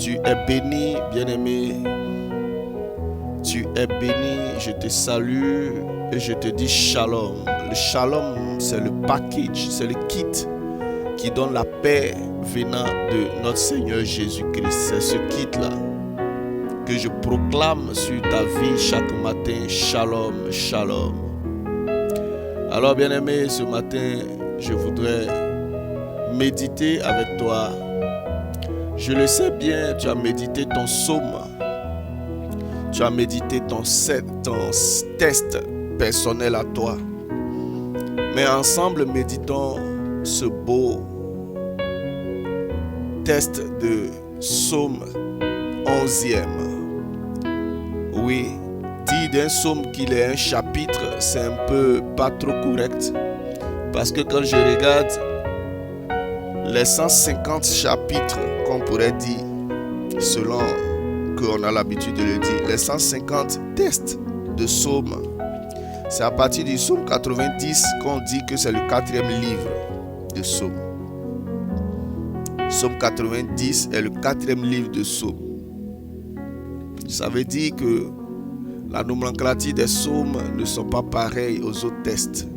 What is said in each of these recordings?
Tu es béni, bien-aimé. Tu es béni. Je te salue et je te dis shalom. Le shalom, c'est le package, c'est le kit qui donne la paix venant de notre Seigneur Jésus-Christ. C'est ce kit-là que je proclame sur ta vie chaque matin. Shalom, shalom. Alors, bien-aimé, ce matin, je voudrais méditer avec toi. Je le sais bien, tu as médité ton psaume. Tu as médité ton test personnel à toi. Mais ensemble, méditons ce beau test de psaume 11e. Oui, dit d'un psaume qu'il est un chapitre, c'est un peu pas trop correct. Parce que quand je regarde les 150 chapitres, qu'on pourrait dire, selon qu'on a l'habitude de le dire, les 150 tests de psaume, c'est à partir du psaume 90 qu'on dit que c'est le 4e livre de psaume. Psaume 90 est le 4e livre de psaume. Ça veut dire que la nomenclature des psaumes ne sont pas pareilles aux autres tests.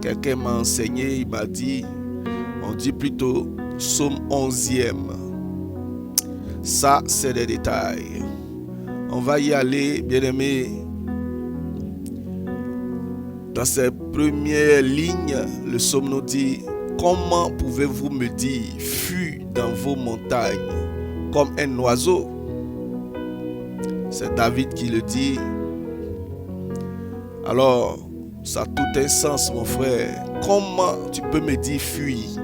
Quelqu'un m'a enseigné, il m'a dit, on dit plutôt psaume 11e. Ça, c'est des détails. On va y aller, bien-aimés. Dans ces premières lignes, le psaume nous dit: comment pouvez-vous me dire, fuis dans vos montagnes comme un oiseau? C'est David qui le dit. Alors, ça a tout un sens, mon frère. Comment tu peux me dire fuis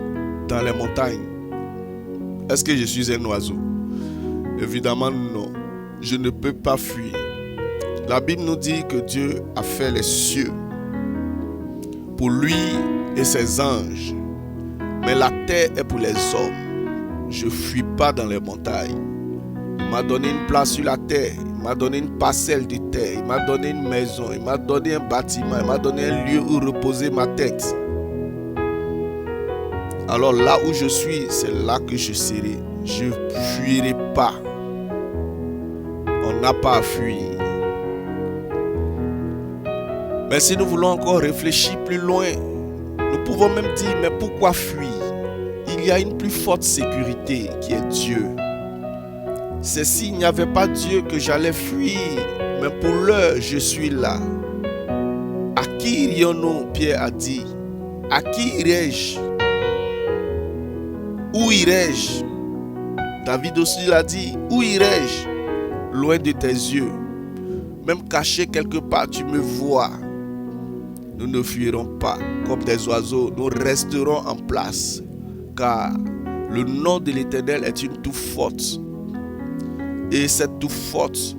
dans les montagnes? Est-ce que je suis un oiseau? Évidemment non. Je ne peux pas fuir. La Bible nous dit que Dieu a fait les cieux pour lui et ses anges. Mais la terre est pour les hommes. Je ne fuis pas dans les montagnes. Il m'a donné une place sur la terre. Il m'a donné une parcelle de terre. Il m'a donné une maison. Il m'a donné un bâtiment. Il m'a donné un lieu où reposer ma tête. Alors là où je suis, c'est là que je serai. Je ne fuirai pas. On n'a pas à fuir. Mais si nous voulons encore réfléchir plus loin, nous pouvons même dire, mais pourquoi fuir? Il y a une plus forte sécurité qui est Dieu. C'est s'il n'y avait pas Dieu que j'allais fuir, mais pour l'heure, je suis là. À qui irions-nous? Pierre a dit. À qui irai-je? Où irai-je? David aussi l'a dit. Où irai-je? Loin de tes yeux. Même caché quelque part, tu me vois. Nous ne fuirons pas comme des oiseaux. Nous resterons en place. Car le nom de l'Éternel est une tour forte. Et cette tour forte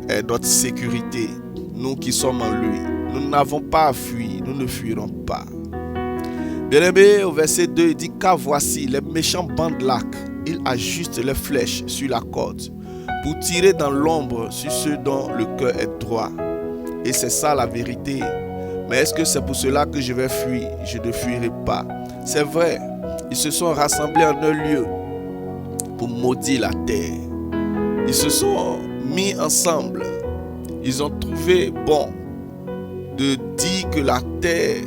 est notre sécurité. Nous qui sommes en lui. Nous n'avons pas à fuir. Nous ne fuirons pas. Bien-aimé, au verset 2, il dit: car voici, les méchants bandent l'arc. Ils ajustent les flèches sur la corde pour tirer dans l'ombre sur ceux dont le cœur est droit. Et c'est ça la vérité. Mais est-ce que c'est pour cela que je vais fuir? Je ne fuirai pas. C'est vrai, ils se sont rassemblés en un lieu pour maudire la terre. Ils se sont mis ensemble. Ils ont trouvé bon de dire que la terre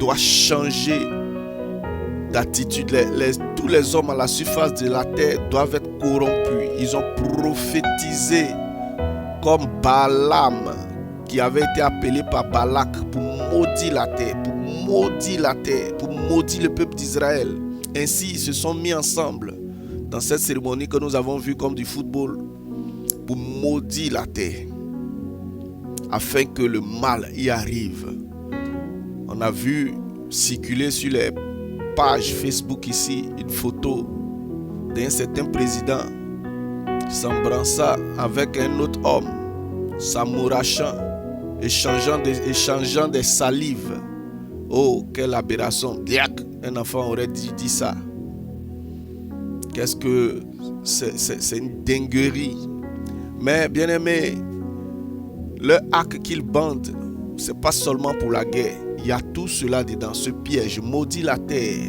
doit changer d'attitude. Tous les hommes à la surface de la terre doivent être corrompus. Ils ont prophétisé comme Balaam, qui avait été appelé par Balak pour maudire la terre, pour maudire le peuple d'Israël. Ainsi, ils se sont mis ensemble dans cette cérémonie que nous avons vue comme du football pour maudire la terre, afin que le mal y arrive. On a vu circuler sur les page Facebook ici une photo d'un certain président s'embrassant avec un autre homme, s'amourachant, échangeant des salives. Oh, quelle aberration! Un enfant aurait dit ça. Qu'est-ce que c'est une dinguerie. Mais bien aimé, le hack qu'ils bandent, c'est pas seulement pour la guerre. Il y a tout cela dedans, ce piège. Maudit la terre,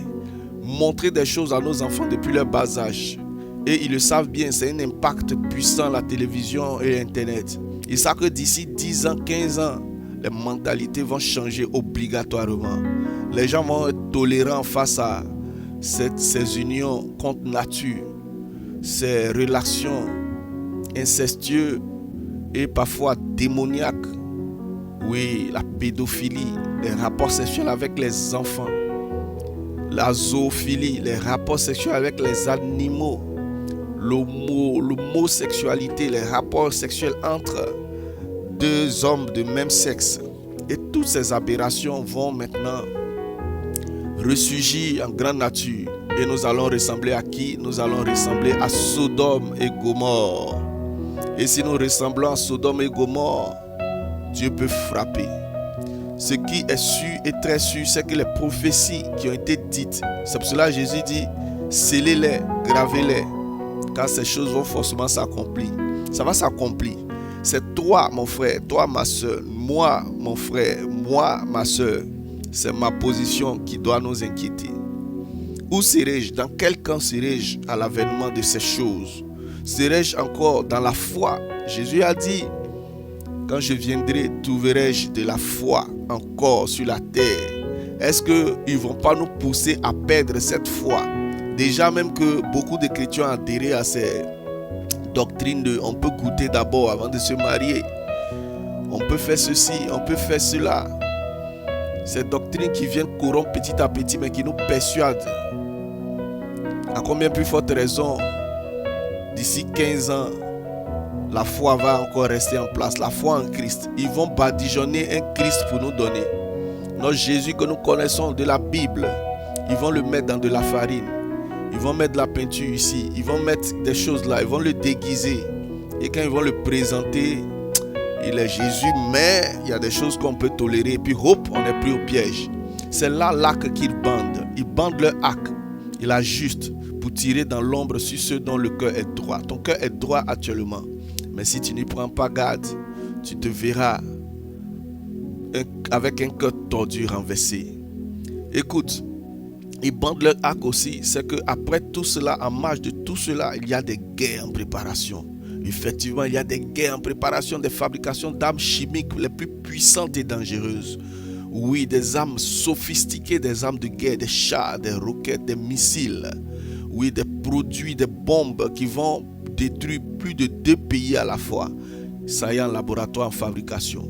montrer des choses à nos enfants depuis leur bas âge. Et ils le savent bien, c'est un impact puissant, la télévision et Internet. Ils savent que d'ici 10 ans, 15 ans, les mentalités vont changer obligatoirement. Les gens vont être tolérants face à ces unions contre nature, ces relations incestueuses et parfois démoniaques. Oui, la pédophilie, les rapports sexuels avec les enfants, la zoophilie, les rapports sexuels avec les animaux, l'homosexualité, les rapports sexuels entre deux hommes de même sexe. Et toutes ces aberrations vont maintenant ressurgir en grande nature. Et nous allons ressembler à qui? Nous allons ressembler à Sodome et Gomorrhe. Et si nous ressemblons à Sodome et Gomorrhe, Dieu peut frapper. Ce qui est sûr et très sûr, c'est que les prophéties qui ont été dites, c'est pour cela que Jésus dit, scellez-les, gravez-les, car ces choses vont forcément s'accomplir. Ça va s'accomplir. C'est toi, mon frère, toi, ma soeur, moi, mon frère, moi, ma soeur. C'est ma position qui doit nous inquiéter. Où serai-je? Dans quel camp serai-je à l'avènement de ces choses? Serai-je encore dans la foi? Jésus a dit, quand je viendrai, trouverai-je de la foi encore sur la terre? Est-ce qu'ils ne vont pas nous pousser à perdre cette foi? Déjà même que beaucoup de chrétiens ont adhéré à ces doctrines de on peut goûter d'abord avant de se marier. On peut faire ceci, on peut faire cela. Ces doctrines qui viennent corrompre petit à petit mais qui nous persuadent. À combien plus forte raison, d'ici 15 ans, la foi va encore rester en place, la foi en Christ. Ils vont badigeonner un Christ pour nous donner. Notre Jésus que nous connaissons de la Bible, ils vont le mettre dans de la farine. Ils vont mettre de la peinture ici. Ils vont mettre des choses là. Ils vont le déguiser. Et quand ils vont le présenter, il est Jésus, mais il y a des choses qu'on peut tolérer. Et puis hop, on est pris au piège. C'est là l'arc qu'ils bandent. Ils bandent leur arc. Ils l'ajustent pour tirer dans l'ombre sur ceux dont le cœur est droit. Ton cœur est droit actuellement. Mais si tu n'y prends pas garde, tu te verras avec un cœur tordu, renversé. Écoute, ils bandent leur arc aussi. C'est qu'après tout cela, en marge de tout cela, il y a des guerres en préparation. Effectivement, il y a des guerres en préparation, des fabrications d'armes chimiques les plus puissantes et dangereuses. Oui, des armes sophistiquées, des armes de guerre, des chars, des roquettes, des missiles. Oui, des produits, des bombes qui vont détruire plus de 2 pays à la fois. Ça y est en laboratoire, en fabrication.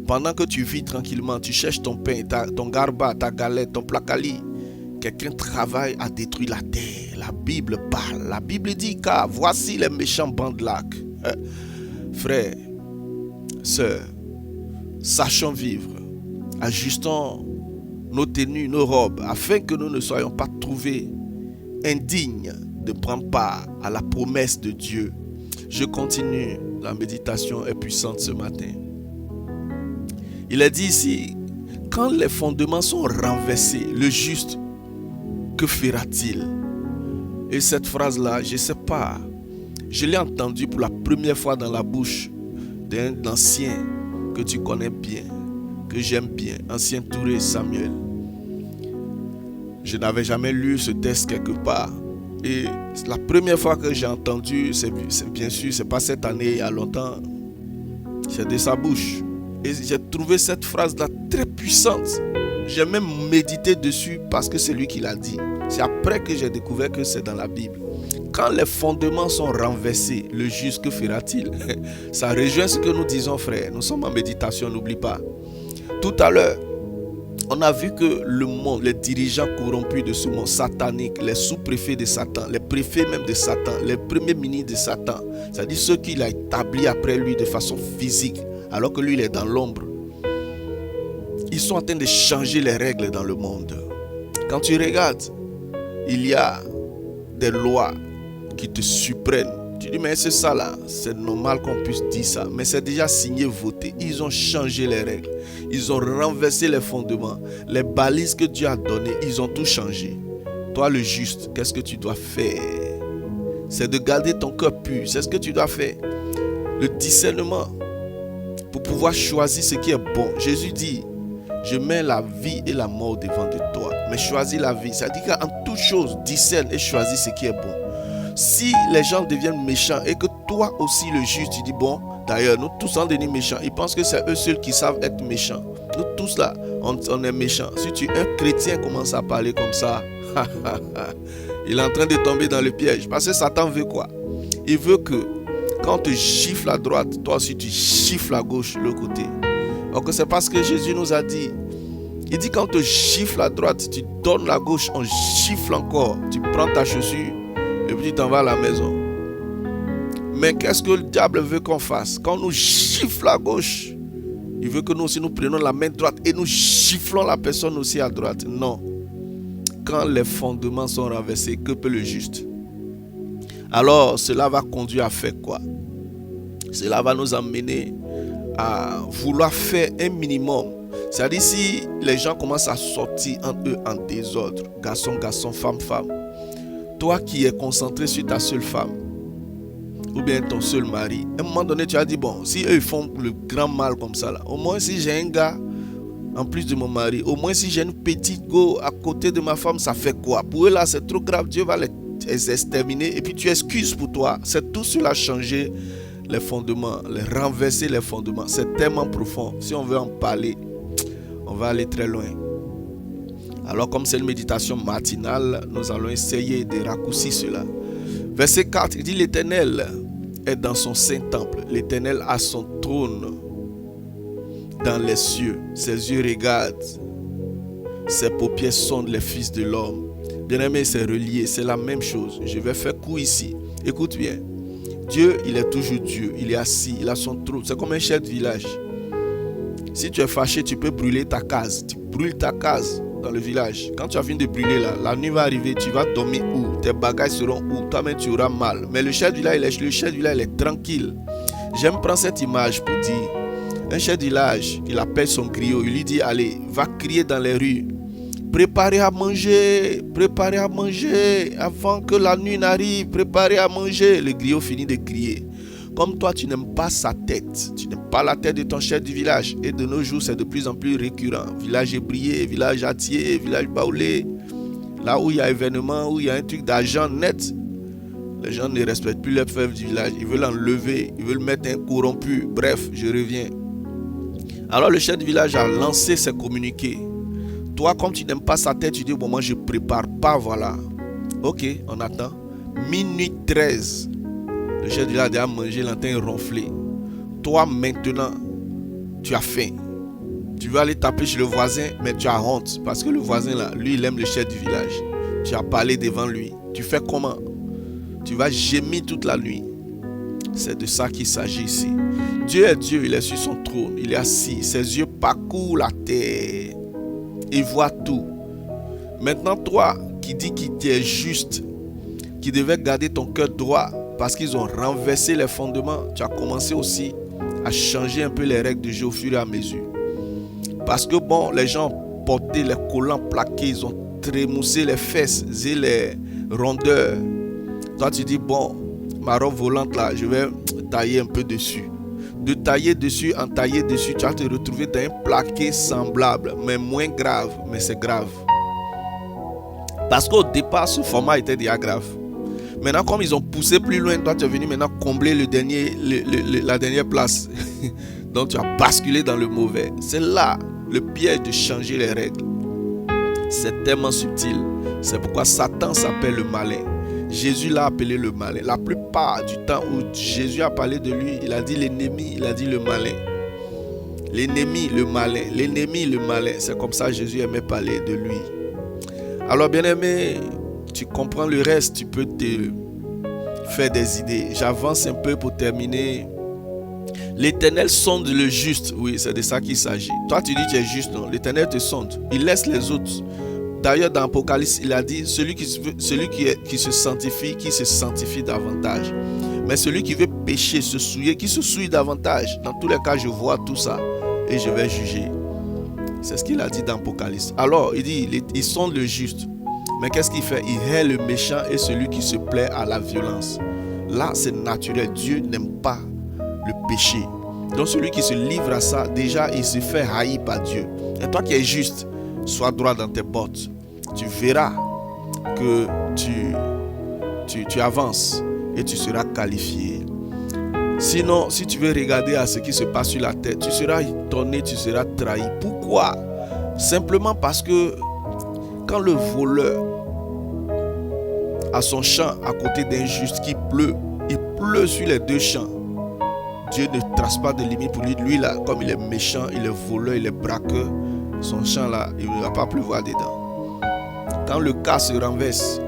Pendant que tu vis tranquillement, tu cherches ton pain, ton garba, ta galette, ton placali. Quelqu'un travaille à détruire la terre. La Bible parle. La Bible dit car voici les méchants bancs lac. Frères, sœurs, sachons vivre. Ajustons nos tenues, nos robes, afin que nous ne soyons pas trouvés indignes de prendre part à la promesse de Dieu. Je continue. La méditation est puissante ce matin. Il est dit ici, quand les fondements sont renversés, le juste, que fera-t-il? Et cette phrase-là, je ne sais pas, je l'ai entendue pour la première fois dans la bouche d'un ancien que tu connais bien, que j'aime bien, ancien Touré Samuel. Je n'avais jamais lu ce texte quelque part. Et la première fois que j'ai entendu, c'est bien sûr, c'est pas cette année, il y a longtemps, c'est de sa bouche. Et j'ai trouvé cette phrase-là très puissante. J'ai même médité dessus parce que c'est lui qui l'a dit. C'est après que j'ai découvert que c'est dans la Bible. Quand les fondements sont renversés, le juste, que fera-t-il? Ça rejoint ce que nous disons, frère. Nous sommes en méditation, n'oublie pas. Tout à l'heure, on a vu que le monde, les dirigeants corrompus de ce monde satanique, les sous-préfets de Satan, les préfets même de Satan, les premiers ministres de Satan, c'est-à-dire ceux qu'il a établis après lui de façon physique, alors que lui il est dans l'ombre, ils sont en train de changer les règles dans le monde. Quand tu regardes, il y a des lois qui te surprennent. Tu dis, mais c'est ça là, c'est normal qu'on puisse dire ça. Mais c'est déjà signé, voté. Ils ont changé les règles. Ils ont renversé les fondements. Les balises que Dieu a données, ils ont tout changé. Toi le juste, qu'est-ce que tu dois faire? C'est de garder ton cœur pur. C'est ce que tu dois faire. Le discernement pour pouvoir choisir ce qui est bon. Jésus dit, Je mets la vie et la mort devant de toi. Mais choisis la vie. Ça dit qu'en toute chose, discerne et choisis ce qui est bon. Si les gens deviennent méchants et que toi aussi le juste, tu dis bon, d'ailleurs, nous tous sommes devenus méchants. Ils pensent que c'est eux seuls qui savent être méchants. Nous tous là, on est méchants. Si un chrétien commence à parler comme ça, il est en train de tomber dans le piège. Parce que Satan veut quoi? Il veut que quand on te gifle à droite, toi aussi tu gifles à gauche, le côté. Donc c'est parce que Jésus nous a dit. Il dit quand on te gifle à droite, tu donnes la gauche, on gifle encore. Tu prends ta chaussure et puis tu t'en vas à la maison. Mais qu'est-ce que le diable veut qu'on fasse? Quand on nous gifle à gauche, il veut que nous aussi nous prenions la main droite et nous giflons la personne aussi à droite. Non. Quand les fondements sont renversés, que peut le juste? Alors cela va conduire à faire quoi? Cela va nous amener à vouloir faire un minimum. C'est-à-dire si les gens commencent à sortir entre eux en désordre, garçon, garçon, femme, femme, toi qui es concentré sur ta seule femme, ou bien ton seul mari, à un moment donné tu as dit bon, si eux ils font le grand mal comme ça là, au moins si j'ai un gars en plus de mon mari, au moins si j'ai une petite go à côté de ma femme, ça fait quoi? Pour eux là c'est trop grave, Dieu va les exterminer et puis tu excuses pour toi. C'est tout cela changer les fondements, les renverser les fondements. C'est tellement profond. Si on veut en parler, on va aller très loin. Alors comme c'est une méditation matinale, nous allons essayer de raccourcir cela. Verset 4, il dit l'Éternel est dans son saint temple. L'Éternel a son trône dans les cieux. Ses yeux regardent. Ses paupières sondent les fils de l'homme. Bien-aimé, c'est relié, c'est la même chose. Je vais faire court ici. Écoute bien. Dieu, il est toujours Dieu. Il est assis, il a son trône. C'est comme un chef de village. Si tu es fâché, tu peux brûler ta case. Tu brûles ta case dans le village. Quand tu as fini de brûler là, la nuit va arriver, tu vas dormir où? Tes bagages seront où? Toi-même tu auras mal. Mais le chef du village, il est tranquille. J'aime prendre cette image pour dire, un chef du village, il appelle son griot, il lui dit, allez, va crier dans les rues. Préparez à manger avant que la nuit n'arrive, préparez à manger. Le griot finit de crier. Comme toi, tu n'aimes pas sa tête, tu n'aimes pas la tête de ton chef du village. Et de nos jours, c'est de plus en plus récurrent. Village ébrié, village atié, village baoulé. Là où il y a événement, où il y a un truc d'argent net, les gens ne respectent plus les fèves du village. Ils veulent enlever, ils veulent mettre un corrompu. Bref, je reviens. Alors le chef du village a lancé ses communiqués. Toi, comme tu n'aimes pas sa tête, tu dis, bon, moi je prépare pas, voilà. Ok, on attend. Minuit 13. Le chef du village a mangé, l'antenne ronflé. Toi, maintenant, tu as faim. Tu veux aller taper chez le voisin, mais tu as honte. Parce que le voisin, là, lui, il aime le chef du village. Tu as parlé devant lui. Tu fais comment? Tu vas gémir toute la nuit. C'est de ça qu'il s'agit ici. Dieu est Dieu, il est sur son trône. Il est assis. Ses yeux parcourent la terre. Il voit tout. Maintenant, toi qui dis qu'il t'est juste, qui devais garder ton cœur droit parce qu'ils ont renversé les fondements, tu as commencé aussi à changer un peu les règles de jeu au fur et à mesure. Parce que bon, les gens portaient les collants plaqués, ils ont trémoussé les fesses et les rondeurs. Toi, tu dis bon, ma robe volante là, je vais tailler un peu dessus. De tailler dessus en tailler dessus, tu vas te retrouver dans un plaqué semblable, mais moins grave, mais c'est grave. Parce qu'au départ, ce format était déjà grave. Maintenant, comme ils ont poussé plus loin, toi tu es venu maintenant combler la dernière place. Donc tu as basculé dans le mauvais. C'est là le piège de changer les règles. C'est tellement subtil. C'est pourquoi Satan s'appelle le malin. Jésus l'a appelé le malin. La plupart du temps où Jésus a parlé de lui, il a dit l'ennemi, il a dit le malin. L'ennemi, le malin. L'ennemi, le malin. C'est comme ça que Jésus aimait parler de lui. Alors bien aimé, tu comprends le reste, tu peux te faire des idées. J'avance un peu pour terminer. L'Éternel sonde le juste. Oui, c'est de ça qu'il s'agit. Toi tu dis que tu es juste, non? L'Éternel te sonde. Il laisse les autres. D'ailleurs, dans Apocalypse, il a dit celui qui se sanctifie davantage. Mais celui qui veut pécher, se souiller, qui se souille davantage. Dans tous les cas, je vois tout ça et je vais juger. C'est ce qu'il a dit dans Apocalypse. Alors, il dit, il sonde le juste. Mais qu'est-ce qu'il fait? Il hait le méchant et celui qui se plaît à la violence. Là, c'est naturel. Dieu n'aime pas le péché. Donc, celui qui se livre à ça, déjà, il se fait haïr par Dieu. Et toi qui es juste, sois droit dans tes bottes. Tu verras que tu avances et tu seras qualifié. Sinon, si tu veux regarder à ce qui se passe sur la tête, tu seras étonné, tu seras trahi. Pourquoi? Simplement parce que quand le voleur a son champ à côté d'un juste qui pleut, il pleut sur les deux champs. Dieu ne trace pas de limite pour lui. Lui là, comme il est méchant, il est voleur, il est braqueur, son champ là, il ne va pas pleuvoir dedans. Quand le cas se renverse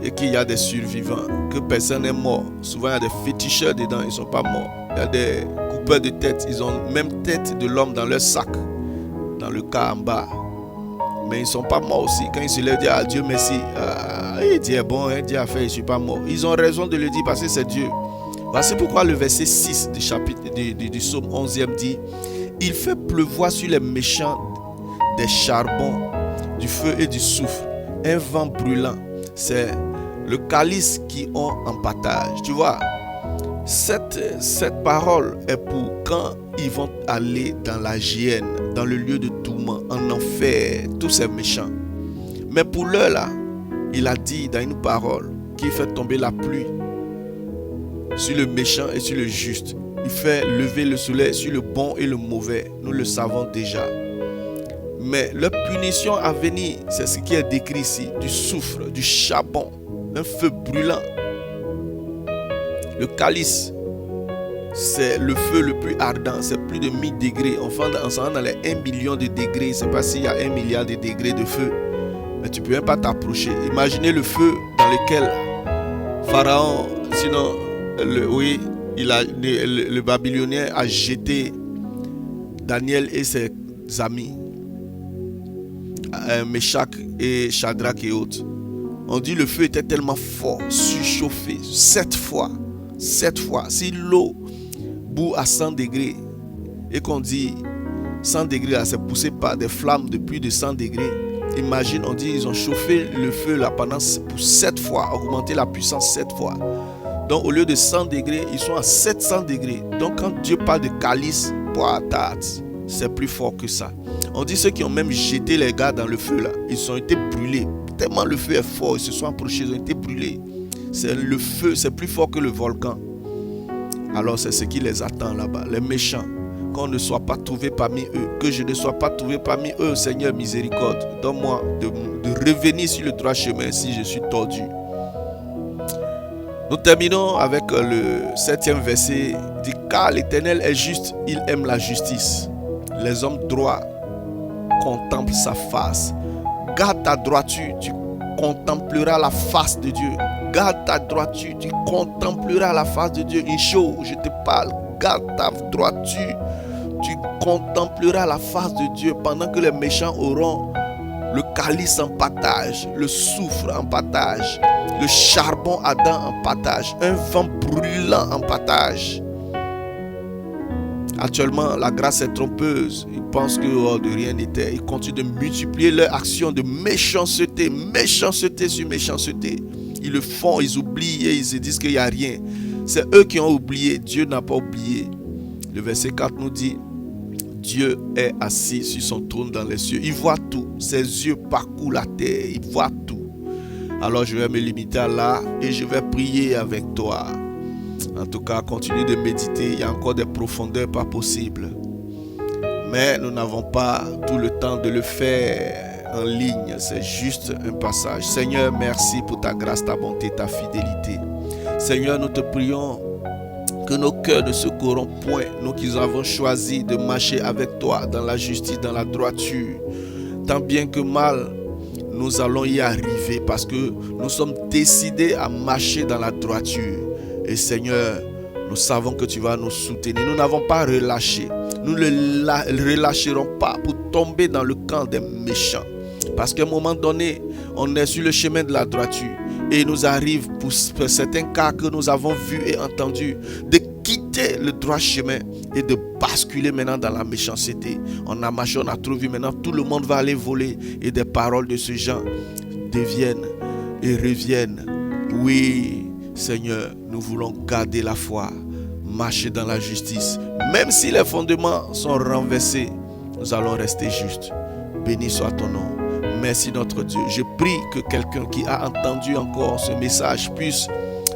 et qu'il y a des survivants, que personne n'est mort, souvent il y a des féticheurs dedans, ils ne sont pas morts. Il y a des coupeurs de tête, ils ont même tête de l'homme dans leur sac, dans le cas en bas. Mais ils ne sont pas morts aussi. Quand ils se lèvent, disent Dieu merci, Dieu est bon, Dieu a fait, je ne suis pas mort. Ils ont raison de le dire parce que c'est Dieu. Voici pourquoi le verset 6 du chapitre du psaume 11e dit: il fait pleuvoir sur les méchants des charbons, du feu et du soufre, un vent brûlant. C'est le calice qui ont en partage. Tu vois, cette parole est pour quand ils vont aller dans la géhenne, dans le lieu de tourment, en enfer, tous ces méchants. Mais pour l'heure là, il a dit dans une parole qu'il fait tomber la pluie sur le méchant et sur le juste. Il fait lever le soleil sur le bon et le mauvais. Nous le savons déjà. Mais leur punition à venir, c'est ce qui est décrit ici. Du soufre, du charbon, un feu brûlant. Le calice, c'est le feu le plus ardent. C'est plus de 1000 degrés. On s'en va dans les 1 million de degrés. Je ne sais pas s'il y a 1 milliard de degrés de feu. Mais tu ne peux même pas t'approcher. Imaginez le feu dans lequel Pharaon, sinon... Le Babylonien a jeté Daniel et ses amis, Meshach et Shadrach et autres. On dit le feu était tellement fort, surchauffé, 7 fois. Si l'eau bout à 100 degrés et qu'on dit 100 degrés là, c'est poussé par des flammes de plus de 100 degrés. Imagine, on dit ils ont chauffé le feu là pour 7 fois, augmenté la puissance 7 fois. Donc au lieu de 100 degrés, ils sont à 700 degrés. Donc quand Dieu parle de calice, c'est plus fort que ça. On dit ceux qui ont même jeté les gars dans le feu là, ils ont été brûlés. Tellement le feu est fort, ils se sont approchés, ils ont été brûlés. C'est le feu, c'est plus fort que le volcan. Alors c'est ce qui les attend là-bas, les méchants. Qu'on ne soit pas trouvé parmi eux, que je ne sois pas trouvé parmi eux, Seigneur miséricorde. Donne-moi de revenir sur le droit chemin si je suis tordu. Nous terminons avec le 7e verset. Il dit: car l'Éternel est juste, il aime la justice. Les hommes droits contemplent sa face. Garde ta droiture, tu contempleras la face de Dieu. Garde ta droiture, tu contempleras la face de Dieu. Incho, je te parle. Garde ta droiture, tu contempleras la face de Dieu pendant que les méchants auront le calice en partage, le soufre en partage, le charbon ardent en partage, un vent brûlant en partage. Actuellement, la grâce est trompeuse. Ils pensent que de rien n'était. Ils continuent de multiplier leurs actions de méchanceté, méchanceté sur méchanceté. Ils le font, ils oublient et ils se disent qu'il n'y a rien. C'est eux qui ont oublié. Dieu n'a pas oublié. Le verset 4 nous dit: Dieu est assis sur son trône dans les cieux. Il voit tout. Ses yeux parcourent la terre. Il voit tout. Alors je vais me limiter à là et je vais prier avec toi. En tout cas, continue de méditer. Il y a encore des profondeurs pas possibles. Mais nous n'avons pas tout le temps de le faire en ligne. C'est juste un passage. Seigneur, merci pour ta grâce, ta bonté, ta fidélité. Seigneur, nous te prions que nos cœurs ne se corrompent point. Nous qui avons choisi de marcher avec toi dans la justice, dans la droiture. Tant bien que mal, nous allons y arriver parce que nous sommes décidés à marcher dans la droiture. Et Seigneur, nous savons que tu vas nous soutenir. Nous n'avons pas relâché. Nous ne relâcherons pas pour tomber dans le camp des méchants. Parce qu'à un moment donné, on est sur le chemin de la droiture. Et il nous arrive pour certains cas que nous avons vus et entendus de quitter le droit chemin et de basculer maintenant dans la méchanceté. On a marché, on a trop vu, maintenant tout le monde va aller voler et des paroles de ce genre deviennent et reviennent. Oui, Seigneur, nous voulons garder la foi, marcher dans la justice. Même si les fondements sont renversés, nous allons rester justes. Béni soit ton nom. Merci notre Dieu. Je prie que quelqu'un qui a entendu encore ce message puisse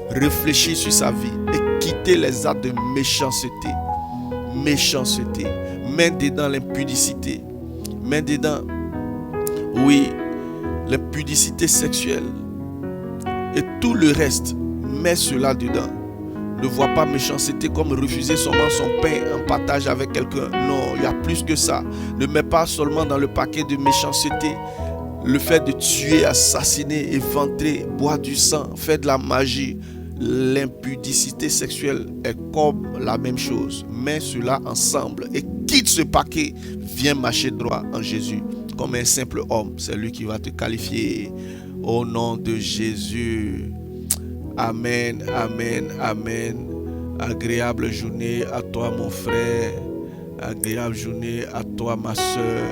réfléchir sur sa vie et quitter les actes de méchanceté. Méchanceté. Mets dedans l'impudicité. Mets dedans, oui, l'impudicité sexuelle. Et tout le reste, mets cela dedans. Ne vois pas méchanceté comme refuser seulement son pain en partage avec quelqu'un. Non, il y a plus que ça. Ne mets pas seulement dans le paquet de méchanceté le fait de tuer, assassiner, éventrer, boire du sang, faire de la magie. L'impudicité sexuelle est comme la même chose. Mets cela ensemble et quitte ce paquet. Viens marcher droit en Jésus comme un simple homme. C'est lui qui va te qualifier. Au nom de Jésus. Amen, amen, amen. Agréable journée à toi mon frère. Agréable journée à toi ma soeur.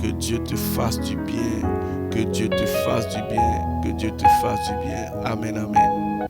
Que Dieu te fasse du bien. Que Dieu te fasse du bien. Que Dieu te fasse du bien. Amen, amen.